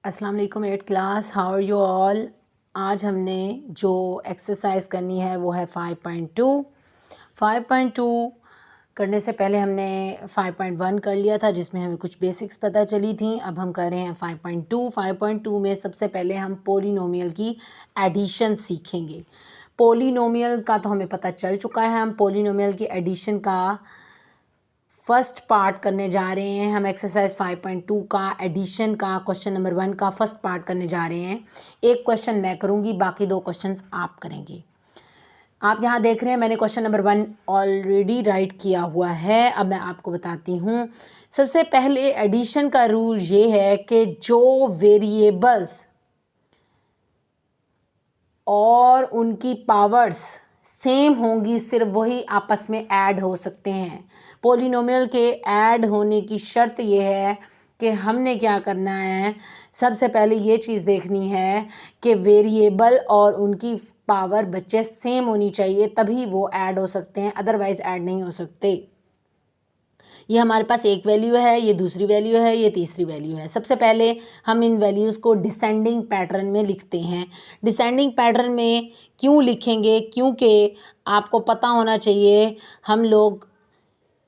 अस्सलाम वालेकुम 8th class, how are you all. आज हमने जो एक्सरसाइज करनी है वो है 5.2। 5.2 करने से पहले हमने 5.1 कर लिया था जिसमें हमें कुछ बेसिक्स पता चली थी। अब हम कर रहे हैं 5.2। 5.2 में सबसे पहले हम पोलिनोमियल की एडिशन सीखेंगे। पोलिनोमियल का तो हमें पता चल चुका है, हम पोलिनोमियल की एडिशन का फर्स्ट पार्ट करने जा रहे हैं। हम एक्सरसाइज 5.2 का एडिशन का क्वेश्चन नंबर 1 का फर्स्ट पार्ट करने जा रहे हैं। एक क्वेश्चन मैं करूंगी, बाकी 2 क्वेश्चंस आप करेंगे। आप यहाँ देख रहे हैं मैंने क्वेश्चन नंबर 1 ऑलरेडी राइट किया हुआ है। अब मैं आपको बताती हूँ। सबसे पहले एडिशन का रूल ये है कि जो वेरिएबल्स और उनकी पावर्स सेम होंगी सिर्फ वही आपस में ऐड हो सकते हैं। पोलिनोमियल के ऐड होने की शर्त यह है कि हमने क्या करना है, सबसे पहले ये चीज़ देखनी है कि वेरिएबल और उनकी पावर बच्चे सेम होनी चाहिए, तभी वो ऐड हो सकते हैं, अदरवाइज ऐड नहीं हो सकते। ये हमारे पास एक वैल्यू है, ये दूसरी वैल्यू है, ये तीसरी वैल्यू है। सबसे पहले हम इन वैल्यूज़ को डिसेंडिंग पैटर्न में लिखते हैं। डिसेंडिंग पैटर्न में क्यों लिखेंगे? क्योंकि आपको पता होना चाहिए हम लोग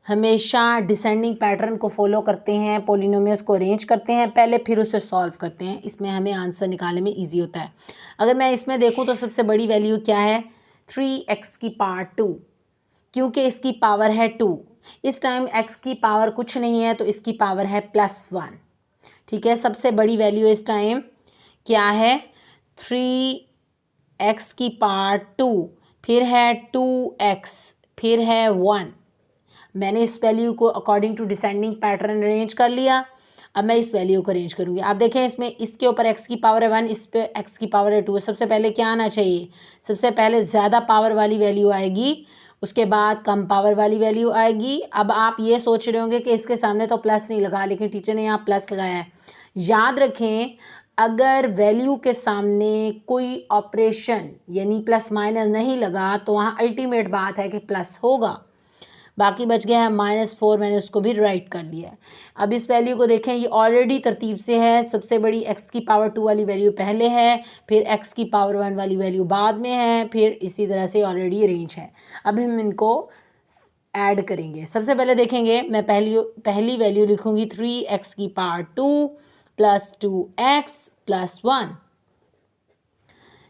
हमेशा डिसेंडिंग पैटर्न को फॉलो करते हैं, पोलिनोमियल्स को अरेंज करते हैं पहले, फिर उसे सॉल्व करते हैं। इसमें हमें आंसर निकालने में ईजी होता है। अगर मैं इसमें देखूँ तो सबसे बड़ी वैल्यू क्या है? 3x की पावर 2, क्योंकि इसकी पावर है 2। इस टाइम x की पावर कुछ नहीं है तो इसकी पावर है +1। ठीक है, सबसे बड़ी वैल्यू इस टाइम क्या है? 3x की पावर 2, फिर है 2x, फिर है 1। मैंने इस वैल्यू को according to descending pattern arrange कर लिया। अब मैं इस वैल्यू को अरेंज करूँगी। आप देखें इसमें इसके ऊपर x की पावर है 1, इस पे x की पावर है 2। सबसे पहले क्या आना चाहिए? सबसे पहले ज़्यादा पावर वाली वैल्यू आएगी, उसके बाद कम पावर वाली वैल्यू आएगी। अब आप ये सोच रहे होंगे कि इसके सामने तो प्लस नहीं लगा, लेकिन टीचर ने यहाँ प्लस लगाया है। याद रखें, अगर वैल्यू के सामने कोई ऑपरेशन यानी प्लस माइनस नहीं लगा तो वहाँ अल्टीमेट बात है कि प्लस होगा। बाकी बच गया है -4, मैंने उसको भी राइट कर लिया है। अब इस वैल्यू को देखें, ये ऑलरेडी तरतीब से है। सबसे बड़ी x की पावर 2 वाली वैल्यू पहले है, फिर x की पावर 1 वाली वैल्यू बाद में है, फिर इसी तरह से ऑलरेडी अरेंज है। अब हम इनको ऐड करेंगे। सबसे पहले देखेंगे, मैं पहली वैल्यू लिखूंगी 3x की पावर 2 + 2x + 1।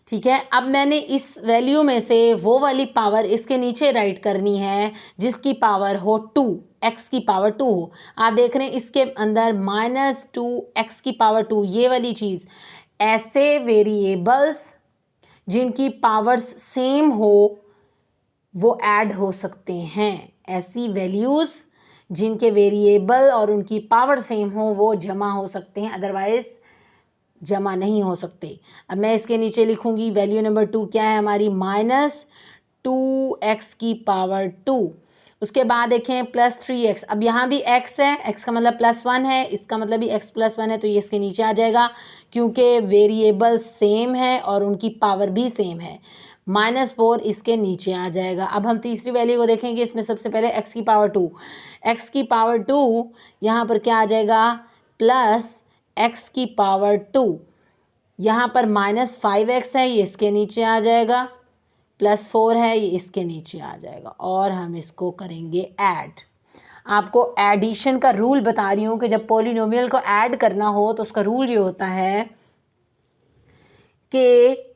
ठीक है, अब मैंने इस वैल्यू में से वो वाली पावर इसके नीचे राइट करनी है जिसकी पावर हो 2, x की पावर 2 हो। आप देख रहे हैं इसके अंदर -2x की पावर 2, ये वाली चीज़। ऐसे वेरिएबल्स जिनकी पावर्स सेम हो वो ऐड हो सकते हैं। ऐसी वैल्यूज़ जिनके वेरिएबल और उनकी पावर सेम हो वो जमा हो सकते हैं, अदरवाइज जमा नहीं हो सकते। अब मैं इसके नीचे लिखूंगी वैल्यू नंबर 2 क्या है हमारी? -2x की पावर 2। उसके बाद देखें +3x। अब यहाँ भी x है, x का मतलब +1 है, इसका मतलब भी x +1 है, तो ये इसके नीचे आ जाएगा क्योंकि वेरिएबल सेम है और उनकी पावर भी सेम है। -4 इसके नीचे आ जाएगा। अब हम तीसरी वैल्यू को देखेंगे। इसमें सबसे पहले x की पावर 2, x की पावर 2 यहाँ पर क्या आ जाएगा? +x की पावर 2। यहाँ पर -5x है, ये इसके नीचे आ जाएगा, +4 है, ये इसके नीचे आ जाएगा, और हम इसको करेंगे ऐड। आपको एडिशन का रूल बता रही हूँ कि जब पॉलिनोमियल को ऐड करना हो तो उसका रूल ये होता है कि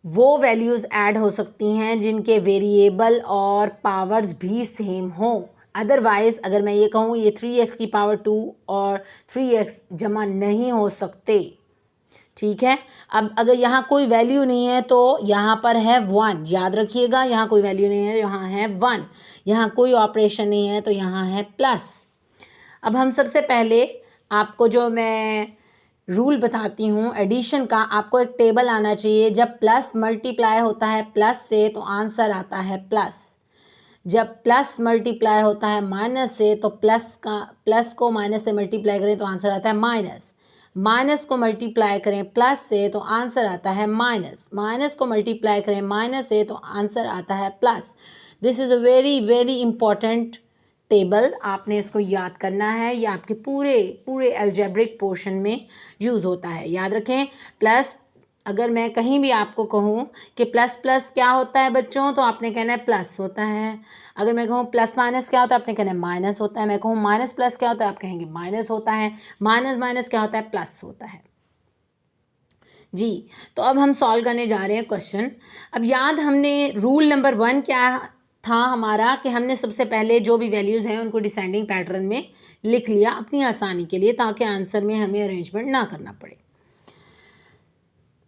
वो वैल्यूज़ ऐड हो सकती हैं जिनके वेरिएबल और पावर्स भी सेम हों। अदरवाइज़ अगर मैं ये कहूँ ये 3x की पावर 2 और 3x जमा नहीं हो सकते। ठीक है, अब अगर यहाँ कोई वैल्यू नहीं है तो यहाँ पर है 1। याद रखिएगा, यहाँ कोई वैल्यू नहीं है, यहाँ है 1। यहाँ कोई ऑपरेशन नहीं है तो यहाँ है प्लस। अब हम सबसे पहले आपको जो मैं रूल बताती हूँ एडिशन का, आपको एक टेबल आना चाहिए। जब प्लस मल्टीप्लाई होता है प्लस से तो आंसर आता है प्लस। जब प्लस मल्टीप्लाई होता है माइनस से तो प्लस को माइनस से मल्टीप्लाई करें तो आंसर आता है माइनस। माइनस को मल्टीप्लाई करें प्लस से तो आंसर आता है माइनस। माइनस को मल्टीप्लाई करें माइनस से तो आंसर आता है plus. This is a very very important table आपने इसको याद करना है, ये आपके पूरे अलजेब्रिक पोर्शन में यूज़ होता है। याद रखें प्लस, अगर मैं कहीं भी आपको कहूँ कि प्लस प्लस क्या होता है बच्चों, तो आपने कहना है प्लस होता है। अगर मैं कहूँ प्लस माइनस क्या होता है, आपने कहना है माइनस होता है। मैं कहूँ माइनस प्लस क्या होता है, आप कहेंगे माइनस होता है। माइनस माइनस क्या होता है, प्लस होता है जी। तो अब हम सॉल्व करने जा रहे हैं क्वेश्चन। अब याद हमने रूल नंबर 1 क्या था हमारा, कि हमने सबसे पहले जो भी वैल्यूज़ हैं उनको डिसेंडिंग पैटर्न में लिख लिया अपनी आसानी के लिए, ताकि आंसर में हमें अरेंजमेंट ना करना पड़े।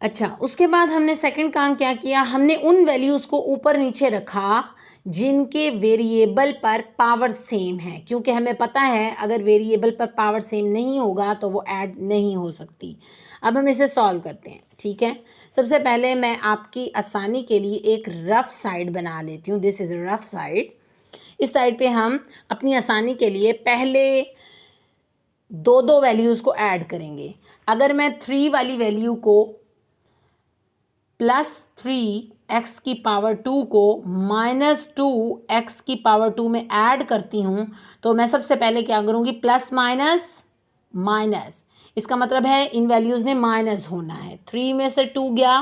अच्छा, उसके बाद हमने सेकंड काम क्या किया, हमने उन वैल्यूज़ को ऊपर नीचे रखा जिनके वेरिएबल पर पावर सेम है, क्योंकि हमें पता है अगर वेरिएबल पर पावर सेम नहीं होगा तो वो ऐड नहीं हो सकती। अब हम इसे सॉल्व करते हैं, ठीक है। सबसे पहले मैं आपकी आसानी के लिए एक रफ साइड बना लेती हूँ। This is rough side. इस साइड पे हम अपनी आसानी के लिए पहले दो वैल्यूज़ को ऐड करेंगे। अगर मैं 3 वाली वैल्यू को +3 x की पावर 2 को -2 x की पावर 2 में ऐड करती हूँ, तो मैं सबसे पहले क्या करूँगी, प्लस माइनस माइनस। इसका मतलब है इन वैल्यूज़ ने माइनस होना है। 3 में से 2 गया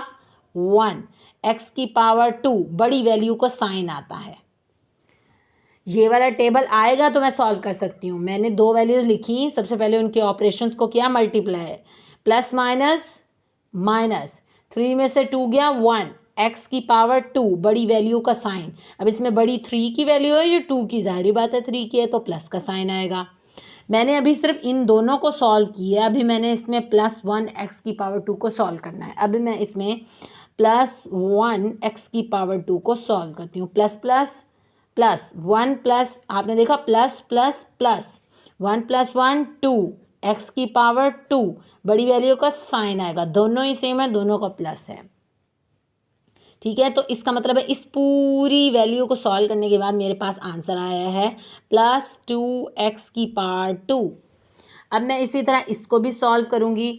1, x की पावर 2 बड़ी वैल्यू का साइन आता है। ये वाला टेबल आएगा तो मैं सॉल्व कर सकती हूँ। मैंने 2 वैल्यूज़ लिखी, सबसे पहले उनके ऑपरेशंस को किया मल्टीप्लाई, प्लस माइनस माइनस। 3 में से 2 गया 1, x की पावर 2 बड़ी वैल्यू का साइन। अब इसमें बड़ी 3 की वैल्यू है, ये 2 की, जाहिर बात है 3 की है तो प्लस का साइन आएगा। मैंने अभी सिर्फ इन दोनों को सॉल्व किया, अभी मैंने इसमें +1 x की पावर 2 को सॉल्व करना है। अभी मैं इसमें +1 x की पावर 2 को सॉल्व करती हूँ। प्लस प्लस प्लस 1 प्लस, आपने देखा प्लस प्लस प्लस 1 + 1 2, x की पावर 2 बड़ी वैल्यू का साइन आएगा। दोनों ही सेम है, दोनों का प्लस है, ठीक है। तो इसका मतलब है इस पूरी वैल्यू को सॉल्व करने के बाद मेरे पास आंसर आया है +2 x की पावर 2। अब मैं इसी तरह इसको भी सॉल्व करूँगी।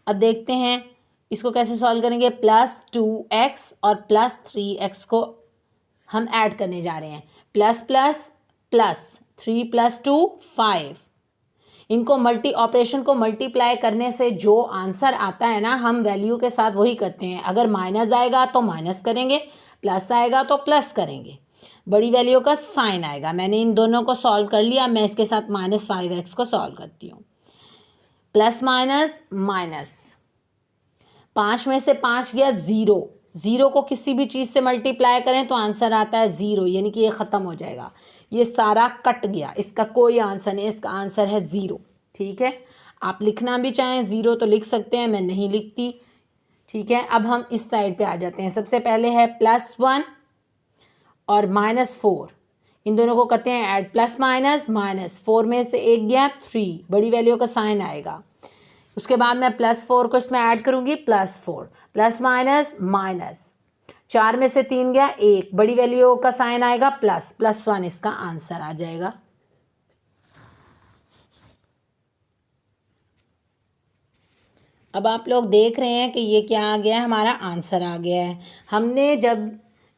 अब देखते हैं इसको कैसे सॉल्व करेंगे। +2x और +3x को हम ऐड करने जा रहे हैं। Plus plus plus 3 + 2 5। इनको ऑपरेशन को मल्टीप्लाई करने से जो आंसर आता है ना, हम वैल्यू के साथ वही करते हैं। अगर माइनस आएगा तो माइनस करेंगे, प्लस आएगा तो प्लस करेंगे, बड़ी वैल्यू का साइन आएगा। मैंने इन दोनों को सॉल्व कर लिया। मैं इसके साथ -5x को सॉल्व करती हूँ। प्लस माइनस माइनस, 5 में से 5 गया 0। 0 को किसी भी चीज़ से मल्टीप्लाई करें तो आंसर आता है 0, यानी कि ये ख़त्म हो जाएगा। ये सारा कट गया, इसका कोई आंसर नहीं, इसका आंसर है 0, ठीक है। आप लिखना भी चाहें 0 तो लिख सकते हैं, मैं नहीं लिखती, ठीक है। अब हम इस साइड पे आ जाते हैं। सबसे पहले है +1 और -4, इन दोनों को करते हैं ऐड। प्लस माइनस माइनस, 4 में से 1 गया 3, बड़ी वैल्यू का साइन आएगा। उसके बाद मैं +4 को इसमें ऐड करूँगी, +4 प्लस माइनस माइनस, 4 में से 3 गया 1, बड़ी वैल्यू का साइन आएगा प्लस, +1 इसका आंसर आ जाएगा। अब आप लोग देख रहे हैं कि ये क्या आ गया है, हमारा आंसर आ गया है। हमने जब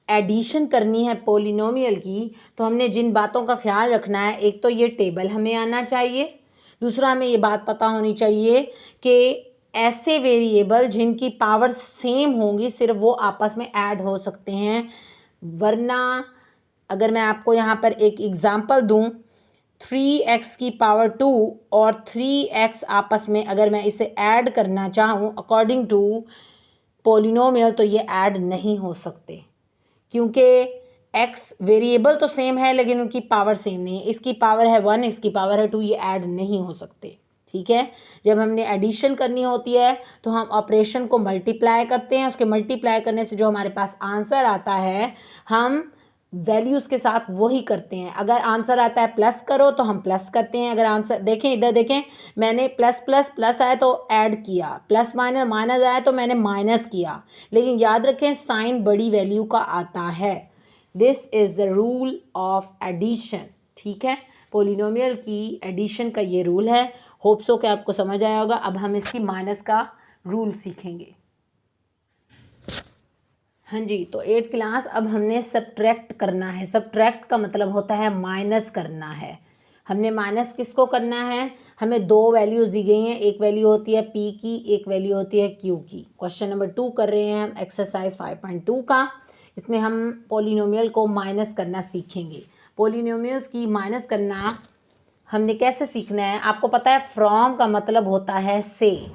एडिशन करनी है पोलिनोमियल की, तो हमने जिन बातों का ख्याल रखना है, एक तो ये टेबल हमें आना चाहिए, दूसरा हमें ये बात पता होनी चाहिए कि ऐसे वेरिएबल जिनकी पावर सेम होंगी सिर्फ वो आपस में ऐड हो सकते हैं। वरना अगर मैं आपको यहाँ पर एक एग्ज़ाम्पल दूँ, 3x की पावर 2 और 3x आपस में अगर मैं इसे ऐड करना चाहूँ अकॉर्डिंग टू पोलिनोमियल, तो ये ऐड नहीं हो सकते, क्योंकि x वेरिएबल तो सेम है लेकिन उनकी पावर सेम नहीं है। इसकी पावर है 1, इसकी पावर है 2, ये ऐड नहीं हो सकते, ठीक है। जब हमने एडिशन करनी होती है तो हम ऑपरेशन को मल्टीप्लाई करते हैं, उसके मल्टीप्लाई करने से जो हमारे पास आंसर आता है हम वैल्यूज़ के साथ वही करते हैं। अगर आंसर आता है प्लस करो तो हम प्लस करते हैं। अगर आंसर देखें, इधर देखें, मैंने प्लस प्लस प्लस आया तो ऐड किया, प्लस माइनस माइनस आया तो मैंने माइनस किया, लेकिन याद रखें साइन बड़ी वैल्यू का आता है। This is the rule of addition, ठीक है। पोलिनोमियल की एडिशन का ये रूल है। होप सो कि आपको समझ आया होगा। अब हम इसकी माइनस का रूल सीखेंगे। हाँ जी, तो 8th क्लास अब हमने सब्ट्रैक्ट करना है। सब्ट्रैक्ट का मतलब होता है माइनस करना है। हमने माइनस किसको करना है, हमें दो वैल्यूज़ दी गई हैं, एक वैल्यू होती है पी की, एक वैल्यू होती है क्यू की। क्वेश्चन नंबर 2 कर रहे हैं हम एक्सरसाइज 5.2 का। इसमें हम पोलिनोमियल को माइनस करना सीखेंगे। पोलिनोमियल्स की माइनस करना हमने कैसे सीखना है, आपको पता है फ्रॉम का मतलब होता है से।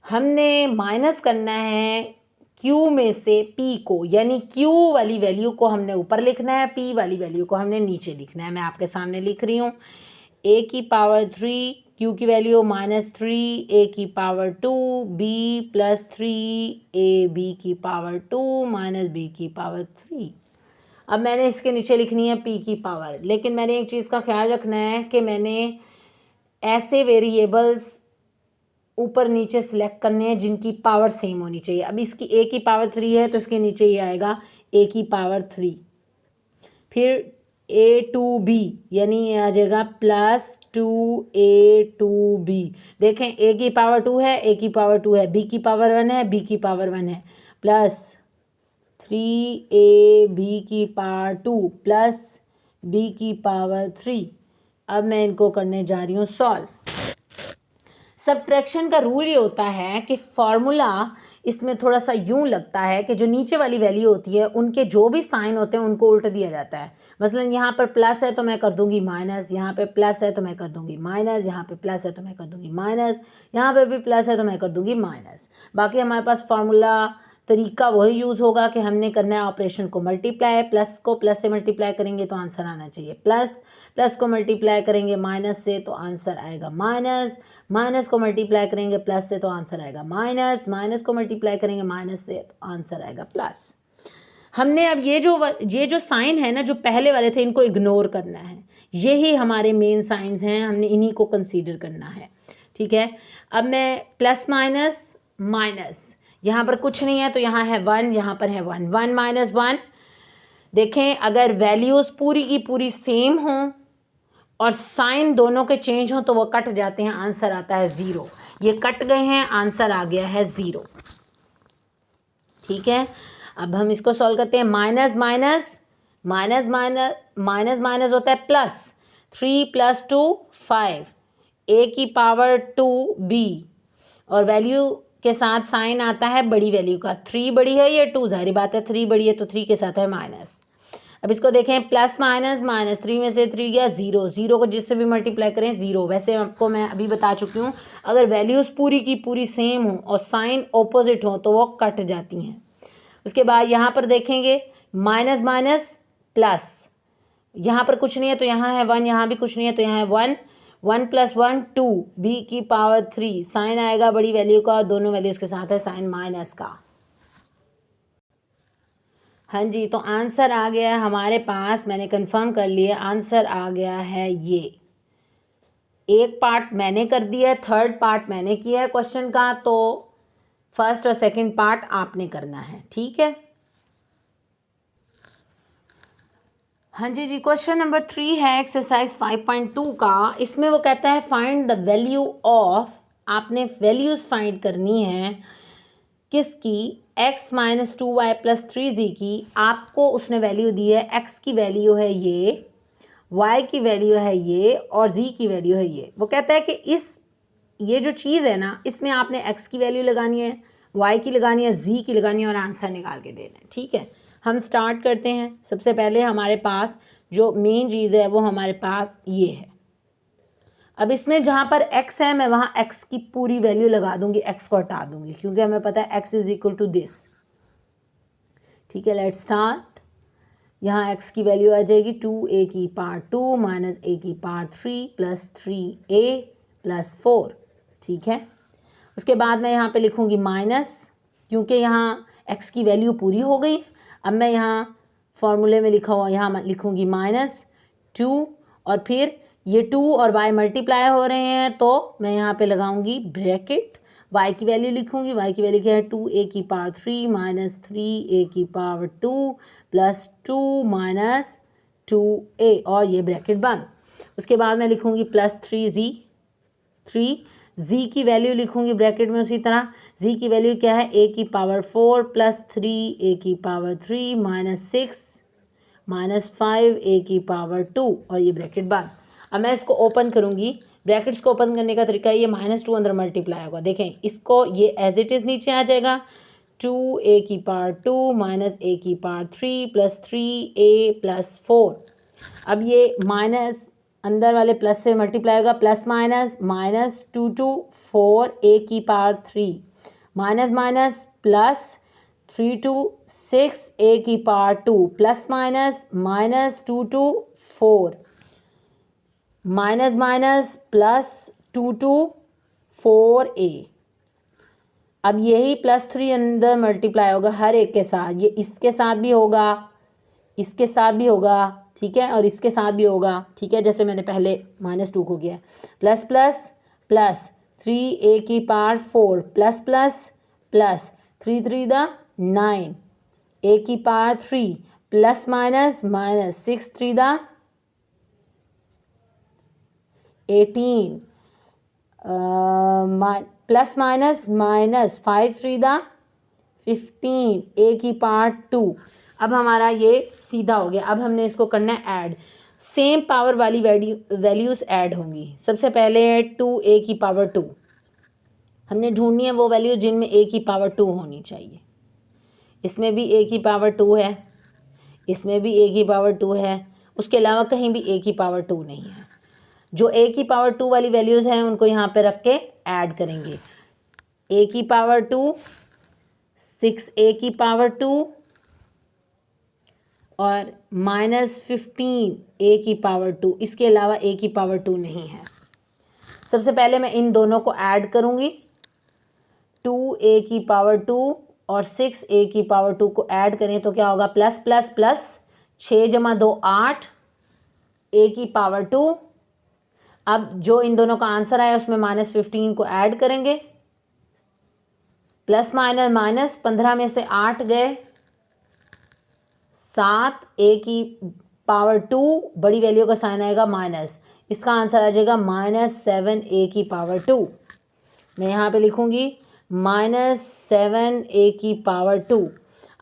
हमने माइनस करना है Q में से P को, यानी Q वाली वैल्यू को हमने ऊपर लिखना है, P वाली वैल्यू को हमने नीचे लिखना है। मैं आपके सामने लिख रही हूँ a की पावर 3, Q की वैल्यू -3, a की power 2, b plus 3, a b की पावर 2 माइनस b की पावर 3। अब मैंने इसके नीचे लिखनी है p की पावर, लेकिन मैंने एक चीज़ का ख्याल रखना है कि मैंने ऐसे वेरिएबल्स ऊपर नीचे सिलेक्ट करने हैं जिनकी पावर सेम होनी चाहिए। अब इसकी a की पावर 3 है तो इसके नीचे ये आएगा a की पावर 3, फिर a2b यानी ये आ जाएगा +2a2b। देखें a की पावर 2 है, a की पावर 2 है, b की पावर 1 है, b की पावर 1 है, प्लस 3ab की पावर 2 प्लस b की पावर 3। अब मैं इनको करने जा रही हूँ सॉल्व। सब्ट्रैक्शन का रूल ये होता है कि फॉर्मूला इसमें थोड़ा सा यूं लगता है कि जो नीचे वाली वैल्यू होती है उनके जो भी साइन होते हैं उनको उल्ट दिया जाता है। मसलन यहाँ पर प्लस है तो मैं कर दूंगी माइनस, यहाँ पे प्लस है तो मैं कर दूंगी माइनस, यहाँ पे प्लस है तो मैं कर दूंगी माइनस, यहाँ पे भी प्लस है तो मैं कर दूंगी माइनस। बाकी हमारे पास फार्मूला तरीका वही यूज़ होगा कि हमने करना है ऑपरेशन को मल्टीप्लाई, प्लस को प्लस से मल्टीप्लाई करेंगे तो आंसर आना चाहिए प्लस, प्लस को मल्टीप्लाई करेंगे माइनस से तो आंसर आएगा माइनस, माइनस को मल्टीप्लाई करेंगे प्लस से तो आंसर आएगा माइनस, माइनस को मल्टीप्लाई करेंगे माइनस से तो आंसर आएगा प्लस। हमने अब ये जो साइन है ना जो पहले वाले थे इनको इग्नोर करना है, यही हमारे मेन साइंस हैं, हमने इन्हीं को कंसीडर करना है। ठीक है, अब मैं प्लस माइनस माइनस, यहाँ पर कुछ नहीं है तो यहाँ है 1, यहाँ पर है 1, 1 माइनस 1। देखें अगर वैल्यूज़ पूरी की पूरी सेम हों और साइन दोनों के चेंज हों तो वो कट जाते हैं, आंसर आता है 0। ये कट गए हैं, आंसर आ गया है 0। ठीक है, अब हम इसको सॉल्व करते हैं। Minus minus minus minus minus minus होता है प्लस, 3 + 2 5, a की पावर 2b और वैल्यू के साथ साइन आता है बड़ी वैल्यू का। 3 बड़ी है या 2, जाहिर बात है 3 बड़ी है तो 3 के साथ है माइनस। अब इसको देखें प्लस माइनस माइनस, 3 में से 3 गया 0, 0 को जिससे भी मल्टीप्लाई करें 0। वैसे आपको मैं अभी बता चुकी हूँ अगर वैल्यूज़ पूरी की पूरी सेम हो और साइन ऑपोजिट हो तो वो कट जाती हैं। उसके बाद यहाँ पर देखेंगे माइनस माइनस प्लस, यहाँ पर कुछ नहीं है तो यहाँ है 1, यहाँ भी कुछ नहीं है तो यहाँ है 1, 1 + 1 2, b की पावर 3, साइन आएगा बड़ी वैल्यू का और दोनों वैल्यूज़ के साथ है साइन माइनस का। हाँ जी, तो आंसर आ गया है हमारे पास, मैंने कंफर्म कर लिया, आंसर आ गया है ये। एक पार्ट मैंने कर दिया है, थर्ड पार्ट मैंने किया है क्वेश्चन का, तो फर्स्ट और सेकंड पार्ट आपने करना है। ठीक है, हाँ जी क्वेश्चन नंबर 3 है एक्सरसाइज 5.2 का। इसमें वो कहता है फाइंड द वैल्यू ऑफ, आपने वैल्यूज़ फाइंड करनी है किसकी, x - 2y + 3z की। आपको उसने वैल्यू दी है, x की वैल्यू है ये, y की वैल्यू है ये और z की वैल्यू है ये। वो कहता है कि ये जो चीज़ है ना इसमें आपने x की वैल्यू लगानी है, y की लगानी है, z की लगानी है और आंसर निकाल के देना है। ठीक है, हम स्टार्ट करते हैं। सबसे पहले हमारे पास जो मेन चीज़ है वो हमारे पास ये है। अब इसमें जहाँ पर x है मैं वहाँ x की पूरी वैल्यू लगा दूंगी, x को हटा दूंगी क्योंकि हमें पता है x = दिस। ठीक है, लेट्स स्टार्ट। यहाँ x की वैल्यू आ जाएगी 2a की पावर 2 माइनस a की पावर 3 प्लस 3a प्लस 4। ठीक है, उसके बाद मैं यहाँ पे लिखूँगी माइनस, क्योंकि यहाँ x की वैल्यू पूरी हो गई। अब मैं यहाँ फॉर्मूले में लिखा हुआ यहाँ लिखूँगी -2 और फिर ये 2 और y मल्टीप्लाई हो रहे हैं तो मैं यहाँ पे लगाऊंगी ब्रैकेट, y की वैल्यू लिखूँगी, y की वैल्यू क्या है 2a की पावर 3 माइनस 3a की पावर 2 प्लस 2 माइनस 2a और ये ब्रैकेट बंद। उसके बाद मैं लिखूँगी प्लस 3z की वैल्यू लिखूँगी ब्रैकेट में उसी तरह। z की वैल्यू क्या है a की पावर 4 प्लस 3a की पावर 3 माइनस 6 -5a⁻² और ये ब्रैकेट बंद। अब मैं इसको ओपन करूँगी, ब्रैकेट्स को ओपन करने का तरीका ये -2 अंदर मल्टीप्लाई होगा। देखें इसको, ये एज इट इज़ नीचे आ जाएगा, 2a⁻² -a⁻³ + 3a + 4। अब ये माइनस अंदर वाले प्लस से मल्टीप्लाई होगा, plus minus -2 4a⁻³ minus minus plus 3 6a⁻² plus minus -2 4 minus minus plus 2 4a। अब यही +3 अंदर मल्टीप्लाई होगा हर एक के साथ, ये इसके साथ भी होगा, इसके साथ भी होगा, ठीक है, और इसके साथ भी होगा, ठीक है, जैसे मैंने पहले -2 को किया। Plus plus plus 3a⁻4 plus plus plus 3 3 9 a⁻³ plus minus minus 6 3 18 plus minus minus 5 3 15 a⁻²। अब हमारा ये सीधा हो गया। अब हमने इसको करना है ऐड, सेम पावर वाली वैल्यूज़ ऐड होंगी। सबसे पहले है 2a⁻², हमने ढूंढनी है वो वैल्यू जिनमें a⁻² होनी चाहिए। इसमें भी a⁻² है, इसमें भी a⁻² है, उसके अलावा कहीं भी a⁻² नहीं है। जो a⁻² वाली वैल्यूज़ हैं उनको यहाँ पे रख के ऐड करेंगे। a⁻² 6a⁻² और -15 a⁻², इसके अलावा a⁻² नहीं है। सबसे पहले मैं इन दोनों को ऐड करूँगी, 2a⁻² और 6a⁻² को ऐड करें तो क्या होगा, प्लस प्लस प्लस 6 + 2 8 a⁻²। अब जो इन दोनों का आंसर आया उसमें -15 को ऐड करेंगे, प्लस माइनस माइनस 15 में से 8 गए, 7 a⁻², बड़ी वैल्यू का साइन आएगा माइनस, इसका आंसर आ जाएगा -7 a⁻²। मैं यहाँ पे लिखूँगी -7 a⁻²।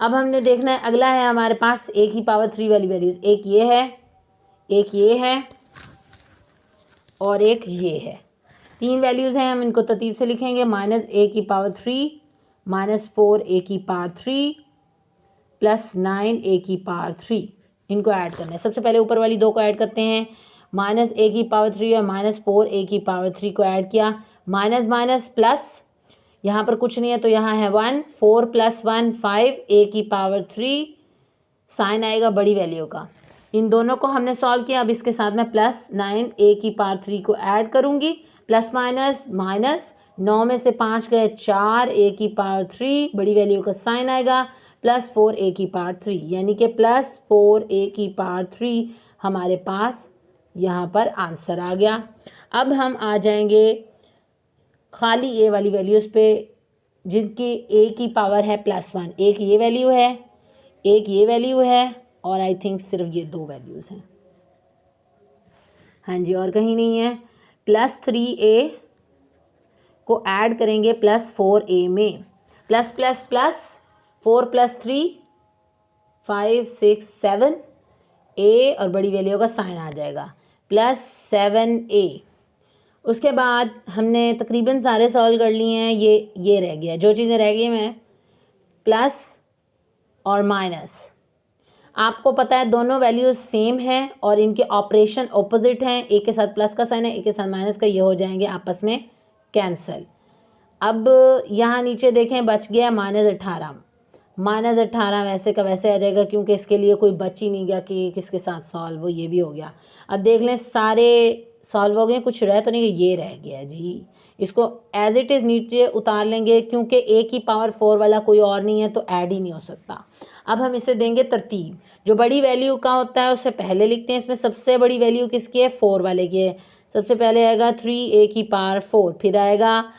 अब हमने देखना है, अगला है हमारे पास a⁻³ वाली वैल्यूज़, एक ये है, एक ये है और एक ये है। 3 वैल्यूज़ हैं, हम इनको तरतीब से लिखेंगे, -a⁻³ -4 a⁻³ प्लस 9 a⁻³ इनको ऐड करना है। सबसे पहले ऊपर वाली 2 को ऐड करते हैं, -a⁻³ और -4 a⁻³ को ऐड किया, माइनस माइनस प्लस, यहाँ पर कुछ नहीं है तो यहाँ है 1, 4 + 1 5 a⁻³ साइन आएगा बड़ी वैल्यू का। इन दोनों को हमने सॉल्व किया। अब इसके साथ में +9 a⁻³ को ऐड करूँगी, प्लस माइनस माइनस 9 में से 5 गए, 4 a⁻³ बड़ी वैल्यू का साइन आएगा, +4 a⁻³, यानी कि +4 a⁻³ हमारे पास यहाँ पर आंसर आ गया। अब हम आ जाएंगे खाली ए वाली वैल्यूज़ पे, जिनकी ए की पावर है +1। एक ये वैल्यू है, एक ये वैल्यू है और आई थिंक सिर्फ ये 2 वैल्यूज़ हैं। हाँ जी, और कहीं नहीं है। +3a को ऐड करेंगे +4a में, प्लस प्लस प्लस 4 + 3 5 6 7 a और बड़ी वैल्यू का साइन आ जाएगा, +7a। उसके बाद हमने तकरीबन सारे सॉल्व कर लिए हैं। ये रह गया, जो चीज़ें रह गई मैं प्लस और माइनस, आपको पता है दोनों वैल्यूज़ सेम हैं और इनके ऑपरेशन ऑपोजिट हैं, एक के साथ प्लस का साइन है, एक के साथ माइनस का, ये हो जाएंगे आपस में कैंसिल। अब यहाँ नीचे देखें, बच गया -18। -18 वैसे का वैसे आ जाएगा क्योंकि इसके लिए कोई बच ही नहीं गया कि किसके साथ सॉल्व हो, ये भी हो गया। अब देख लें सारे सॉल्व हो गए, कुछ रह तो नहीं, ये रह गया जी। इसको एज इट इज़ नीचे उतार लेंगे क्योंकि ए की पावर 4 वाला कोई और नहीं है तो ऐड ही नहीं हो सकता। अब हम इसे देंगे तरतीब, जो बड़ी वैल्यू का होता है उससे पहले लिखते हैं। इसमें सबसे बड़ी वैल्यू किसकी है, 4 वाले की है। सबसे पहले आएगा 3a की पावर 4, फिर आएगा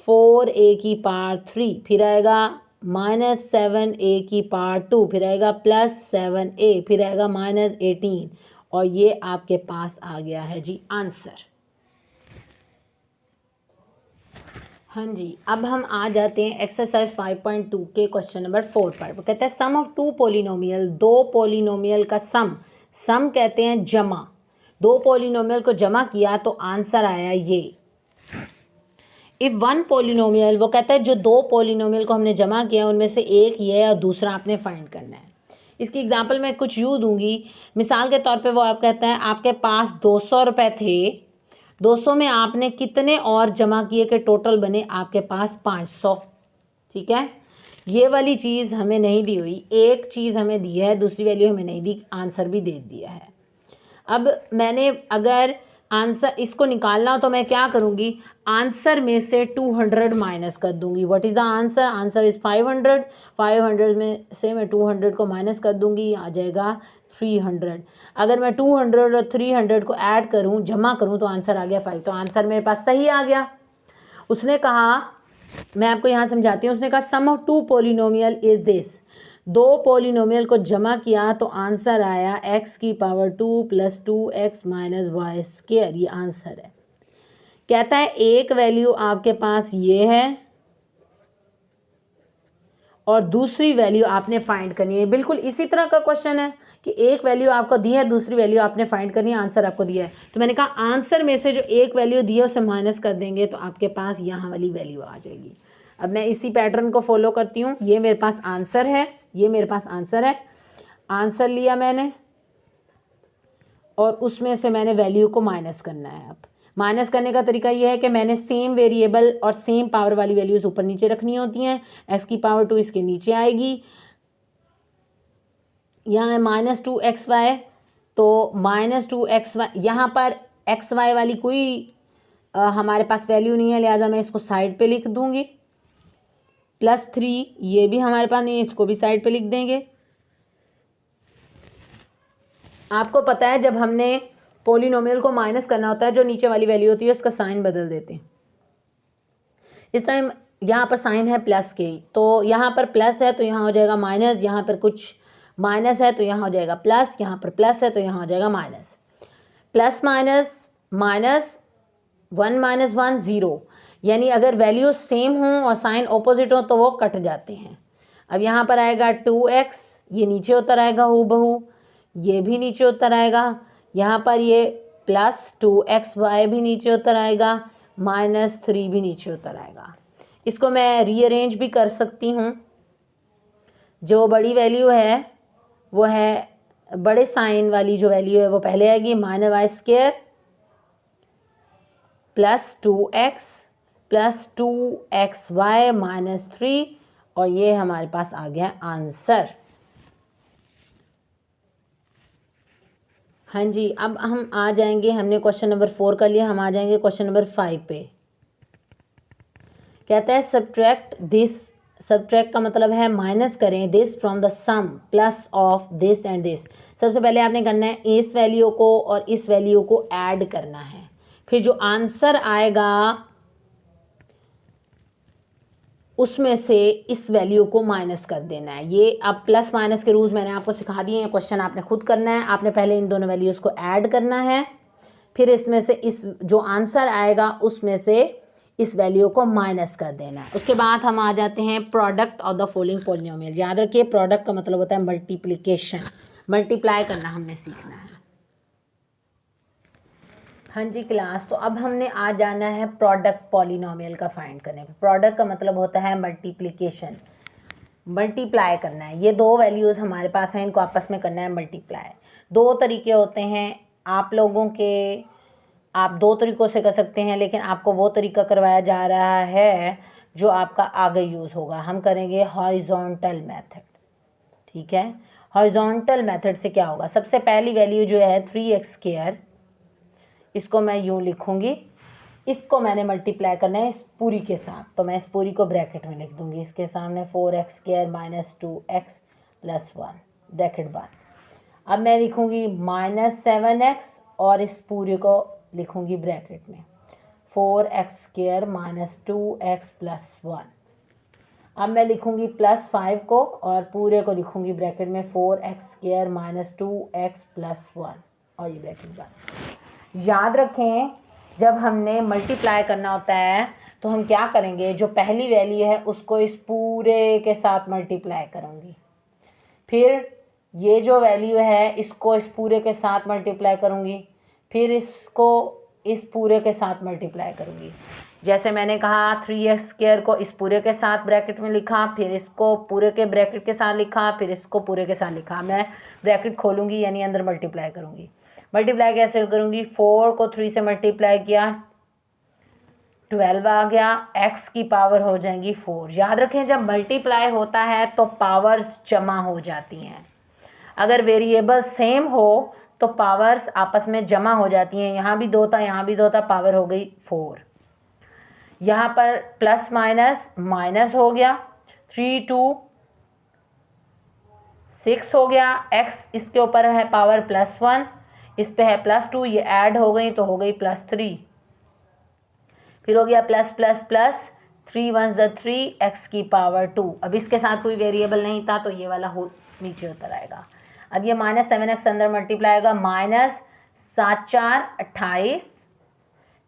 4a की पावर 3, फिर आएगा -7a की पावर 2, फिर आएगा +7a, फिर आएगा -18 और ये आपके पास आ गया है जी आंसर। हाँ जी, अब हम आ जाते हैं एक्सरसाइज 5.2 के क्वेश्चन नंबर 4 पर। वो कहता है सम ऑफ टू पोलिनोमियल, दो पोलिनोमियल का सम कहते हैं जमा। दो पोलिनोमियल को जमा किया तो आंसर आया ये। इफ वन पोलिनोमियल, वो कहता है जो दो पोलिनोमियल को हमने जमा किया उनमें से एक ये है और दूसरा आपने फाइंड करना है। इसकी एग्जांपल मैं कुछ यूँ दूंगी। मिसाल के तौर पे वो आप कहता है आपके पास 200 रुपये थे, 200 में आपने कितने और जमा किए कि टोटल बने आपके पास 500। ठीक है, ये वाली चीज़ हमें नहीं दी हुई, एक चीज़ हमें दी है, दूसरी वैल्यू हमें नहीं दी, आंसर भी दे दिया है। अब मैंने अगर आंसर इसको निकालना हो तो मैं क्या करूँगी, आंसर में से 200 माइनस कर दूंगी। What is the answer, answer is 500। 500 में से मैं 200 को माइनस कर दूंगी, आ जाएगा 300। अगर मैं 200 और 300 को ऐड करूं, जमा करूं तो आंसर आ गया 5। तो आंसर मेरे पास सही आ गया। उसने कहा, मैं आपको यहाँ समझाती हूँ, उसने कहा sum of two polynomial is this. दो पोलिनोमियल को जमा किया तो आंसर आया x की पावर 2 + 2x - y²। ये आंसर है। कहता है एक वैल्यू आपके पास ये है और दूसरी वैल्यू आपने फाइंड करनी है। बिल्कुल इसी तरह का क्वेश्चन है कि एक वैल्यू आपको दी है, दूसरी वैल्यू आपने फाइंड करनी है, आंसर आपको दिया है। तो मैंने कहा आंसर में से जो एक वैल्यू दी है उसे माइनस कर देंगे तो आपके पास यहाँ वाली वैल्यू आ जाएगी। अब मैं इसी पैटर्न को फॉलो करती हूँ। ये मेरे पास आंसर है, ये मेरे पास आंसर है। आंसर लिया मैंने और उसमें से मैंने वैल्यू को माइनस करना है। अब माइनस करने का तरीका यह है कि मैंने सेम वेरिएबल और सेम पावर वाली वैल्यूज़ ऊपर नीचे रखनी होती हैं। x की पावर 2 इसके नीचे आएगी, यहाँ है -2xy, तो -2xy, यहाँ पर xy वाली कोई हमारे पास वैल्यू नहीं है, लिहाजा मैं इसको साइड पे लिख दूंगी। +3 ये भी हमारे पास नहीं है, इसको भी साइड पे लिख देंगे। आपको पता है जब हमने पोलिनोमियल को माइनस करना होता है, जो नीचे वाली वैल्यू होती है उसका साइन बदल देते हैं। इस टाइम यहाँ पर साइन है प्लस के, तो यहाँ पर प्लस है तो यहाँ हो जाएगा माइनस, यहाँ पर कुछ माइनस है तो यहाँ हो जाएगा प्लस, यहाँ पर प्लस है तो यहाँ हो जाएगा माइनस। प्लस माइनस माइनस, 1 - 1 0, यानी अगर वैल्यू सेम हो और साइन ऑपोजिट हो तो वो कट जाते हैं। अब यहाँ पर आएगा 2x, ये नीचे उतर आएगा हूबहू, ये भी नीचे उतर आएगा। यहाँ पर ये +2xy भी नीचे उतर आएगा, -3 भी नीचे उतर आएगा। इसको मैं रीअरेंज भी कर सकती हूँ। जो बड़ी वैल्यू है वो है, बड़े साइन वाली जो वैल्यू है वो पहले आएगी, -y² + 2x + 2xy - 3, और ये हमारे पास आ गया आंसर। हाँ जी, अब हम आ जाएंगे, हमने क्वेश्चन नंबर 4 कर लिया, हम आ जाएंगे क्वेश्चन नंबर 5 पे। कहता है सब्ट्रैक्ट दिस, सब्ट्रैक्ट का मतलब है माइनस करें this from the sum plus of this and this. सबसे पहले आपने करना है इस वैल्यू को और इस वैल्यू को ऐड करना है, फिर जो आंसर आएगा उसमें से इस वैल्यू को माइनस कर देना है। ये अब प्लस माइनस के रूल्स मैंने आपको सिखा दिए हैं, क्वेश्चन आपने खुद करना है। आपने पहले इन दोनों वैल्यूज़ को ऐड करना है, फिर इसमें से इस जो आंसर आएगा उसमें से इस वैल्यू को माइनस कर देना है। उसके बाद हम आ जाते हैं product of the following polynomial. याद रखिए प्रोडक्ट का मतलब होता है मल्टीप्लिकेशन, मल्टीप्लाई करना हमने सीखना है। हाँ जी क्लास, तो अब हमने आ जाना है प्रोडक्ट पॉलिनोमियल का फाइंड करने पे। प्रोडक्ट का मतलब होता है मल्टीप्लिकेशन, मल्टीप्लाई करना है। ये दो वैल्यूज़ हमारे पास हैं, इनको आपस में करना है मल्टीप्लाई। दो तरीके होते हैं आप लोगों के, आप दो तरीक़ों से कर सकते हैं, लेकिन आपको वो तरीका करवाया जा रहा है जो आपका आगे यूज़ होगा। हम करेंगे हॉरिजॉन्टल मेथड, ठीक है। हॉरिजॉन्टल मेथड से क्या होगा, सबसे पहली वैल्यू जो है 3x², इसको मैं यूँ लिखूँगी, इसको मैंने मल्टीप्लाई करना है इस पूरी के साथ, तो मैं इस पूरी को ब्रैकेट में लिख दूँगी। इसके सामने 4x² - 2x + 1 ब्रैकेट बंद। अब मैं लिखूँगी -7x और इस पूरे को लिखूँगी ब्रैकेट में 4x² - 2x + 1। अब मैं लिखूँगी +5 को और पूरे को लिखूँगी ब्रैकेट में 4x² - 2x + 1, और ये ब्रैकेट बंद। याद रखें जब हमने मल्टीप्लाई करना होता है तो हम क्या करेंगे, जो पहली वैल्यू है उसको इस पूरे के साथ मल्टीप्लाई करूँगी, फिर ये जो वैल्यू है इसको इस पूरे के साथ मल्टीप्लाई करूँगी, फिर इसको इस पूरे के साथ मल्टीप्लाई करूँगी। जैसे मैंने कहा 3x² को इस पूरे के साथ ब्रैकेट में लिखा, फिर इसको पूरे के ब्रैकेट के साथ लिखा, फिर इसको पूरे के साथ लिखा। मैं ब्रैकेट खोलूँगी यानी अंदर मल्टीप्लाई करूँगी। मल्टीप्लाई कैसे करूँगी, 4 को 3 से मल्टीप्लाई किया 12 आ गया, x की पावर हो जाएंगी 4। याद रखें जब मल्टीप्लाई होता है तो पावर्स जमा हो जाती हैं। अगर वेरिएबल सेम हो तो पावर्स आपस में जमा हो जाती हैं। यहाँ भी 2 था, यहाँ भी 2 था, पावर हो गई 4। यहाँ पर प्लस माइनस माइनस हो गया, 3 2 6 हो गया, x इसके ऊपर है पावर +1, इस पे है +2, ये ऐड हो गई तो हो गई +3। फिर हो गया प्लस प्लस प्लस 3 1 3 x की पावर 2। अब इसके साथ कोई वेरिएबल नहीं था तो ये वाला हो नीचे उतर आएगा। अब ये -7x अंदर मल्टीप्लाई होगा, -7 4 28,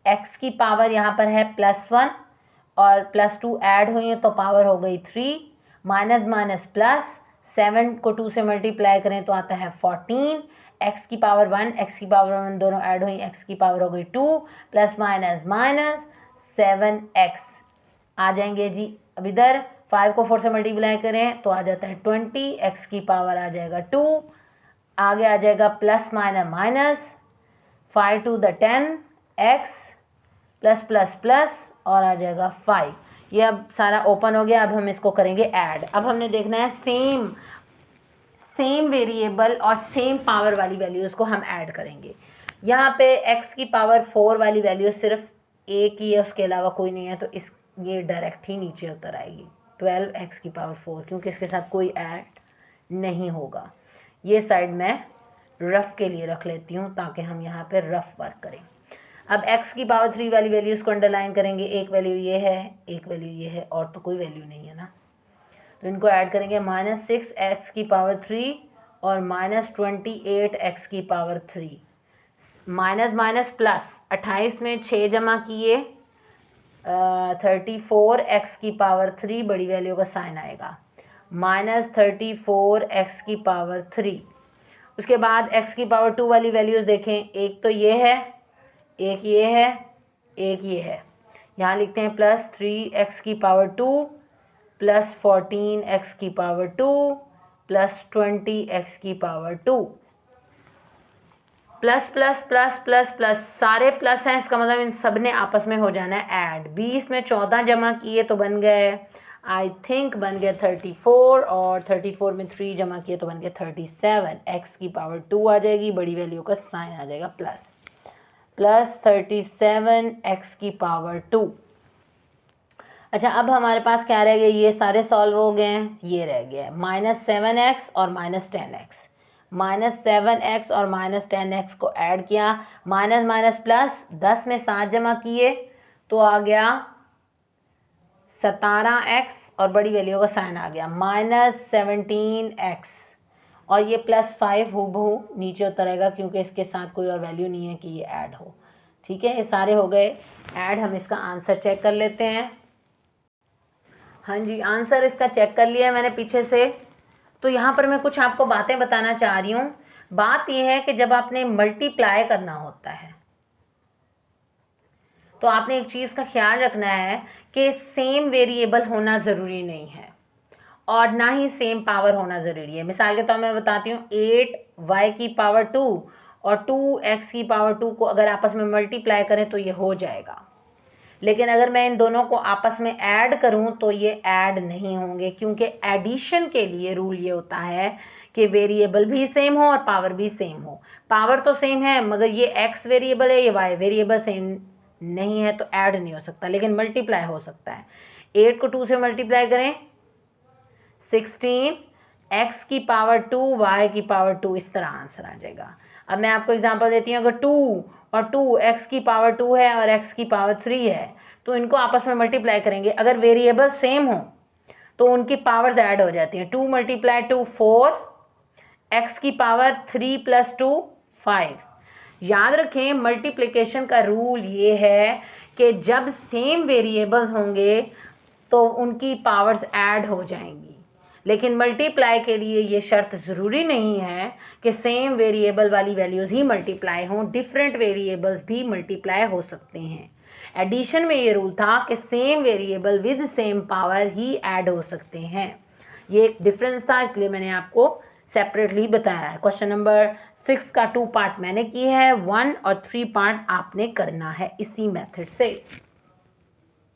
x की पावर यहाँ पर है +1 और +2 ऐड हुई है तो पावर हो गई 3, माइनस माइनस प्लस 7 को 2 से मल्टीप्लाई करें तो आता है 14, x की पावर 1 x की पावर 1 दोनों ऐड हुई, x की पावर हो गई 2, प्लस माइनस माइनस 7x आ जाएंगे जी। अब इधर 5 को 4 से मल्टीप्लाई करें तो आ जाता है 20, x की पावर आ जाएगा 2, आगे आ जाएगा plus minus minus 5 to the 10 x plus plus plus और आ जाएगा 5। ये अब सारा ओपन हो गया। अब हम इसको करेंगे ऐड। अब हमने देखना है सेम वेरिएबल और सेम पावर वाली वैल्यूज़ को हम ऐड करेंगे। यहाँ पे x की पावर 4 वाली वैल्यू सिर्फ एक ही है, उसके अलावा कोई नहीं है, तो ये डायरेक्ट ही नीचे उतर आएगी 12x की पावर 4, क्योंकि इसके साथ कोई ऐड नहीं होगा। ये साइड मैं रफ के लिए रख लेती हूँ ताकि हम यहाँ पे रफ वर्क करें। अब x की पावर 3 वाली वैल्यूज़ को अंडरलाइन करेंगे। एक वैल्यू ये है, एक वैल्यू ये है, और तो कोई वैल्यू नहीं है ना, तो इनको ऐड करेंगे। -6x की पावर 3 और -28x की पावर 3, माइनस माइनस प्लस 28 में 6 जमा किए 34x की पावर 3, बड़ी वैल्यू का साइन आएगा, -34x की पावर 3। उसके बाद x की पावर 2 वाली वैल्यूज़ देखें, एक तो ये है, एक ये है, एक ये है। यहाँ लिखते हैं +3x की पावर 2 प्लस 14x की पावर 2 प्लस 20x की power 2। Plus plus plus plus plus सारे प्लस हैं, इसका मतलब इन सब ने आपस में हो जाना है ऐड। 20 में 14 जमा किए तो बन गए, आई थिंक बन गए 34, और 34 में 3 जमा किए तो बन गए 37। x की पावर 2 आ जाएगी, बड़ी वैल्यू का साइन आ जाएगा प्लस 37x की पावर 2। अच्छा, अब हमारे पास क्या रह गया, ये सारे सॉल्व हो गए हैं, ये रह गया है -7x और -10x। -7x और -10x को ऐड किया, माइनस माइनस प्लस 10 में 7 जमा किए तो आ गया 17x और बड़ी वैल्यू का साइन आ गया -17x, और ये +5 हूबहू नीचे उतरेगा क्योंकि इसके साथ कोई और वैल्यू नहीं है कि ये ऐड हो। ठीक है, ये सारे हो गए ऐड। हम इसका आंसर चेक कर लेते हैं। हाँ जी, आंसर इसका चेक कर लिया है मैंने पीछे से। तो यहाँ पर मैं कुछ आपको बातें बताना चाह रही हूँ। बात यह है कि जब आपने मल्टीप्लाई करना होता है तो आपने एक चीज़ का ख्याल रखना है कि सेम वेरिएबल होना ज़रूरी नहीं है और ना ही सेम पावर होना ज़रूरी है। मिसाल के तौर में बताती हूँ, 8y की पावर 2 और 2x की पावर 2 को अगर आपस में मल्टीप्लाई करें तो ये हो जाएगा, लेकिन अगर मैं इन दोनों को आपस में ऐड करूं तो ये ऐड नहीं होंगे, क्योंकि एडिशन के लिए रूल ये होता है कि वेरिएबल भी सेम हो और पावर भी सेम हो। पावर तो सेम है मगर ये x वेरिएबल है, ये y वेरिएबल सेम नहीं है, तो ऐड नहीं हो सकता, लेकिन मल्टीप्लाई हो सकता है। 8 को 2 से मल्टीप्लाई करें 16, x की पावर 2 y की पावर 2, इस तरह आंसर आ जाएगा। अब मैं आपको एग्जांपल देती हूँ, अगर 2 और 2 x की पावर 2 है और x की पावर 3 है तो इनको आपस में मल्टीप्लाई करेंगे। अगर वेरिएबल सेम हो तो उनकी पावर्स ऐड हो जाती हैं। 2 × 2 4, x की पावर 3 + 2 5। याद रखें, मल्टीप्लिकेशन का रूल ये है कि जब सेम वेरिएबल्स होंगे तो उनकी पावर्स ऐड हो जाएंगी, लेकिन मल्टीप्लाई के लिए ये शर्त ज़रूरी नहीं है कि सेम वेरिएबल वाली वैल्यूज़ ही मल्टीप्लाई हों, डिफरेंट वेरिएबल्स भी मल्टीप्लाई हो सकते हैं। एडिशन में ये रूल था कि same variable with same power he add हो सकते हैं। ये एक डिफरेंस था, इसलिए मैंने आपको सेपरेटली बताया है। क्वेश्चन नंबर 6 का 2 पार्ट मैंने की है, 1 और 3 पार्ट आपने करना है इसी मेथड से।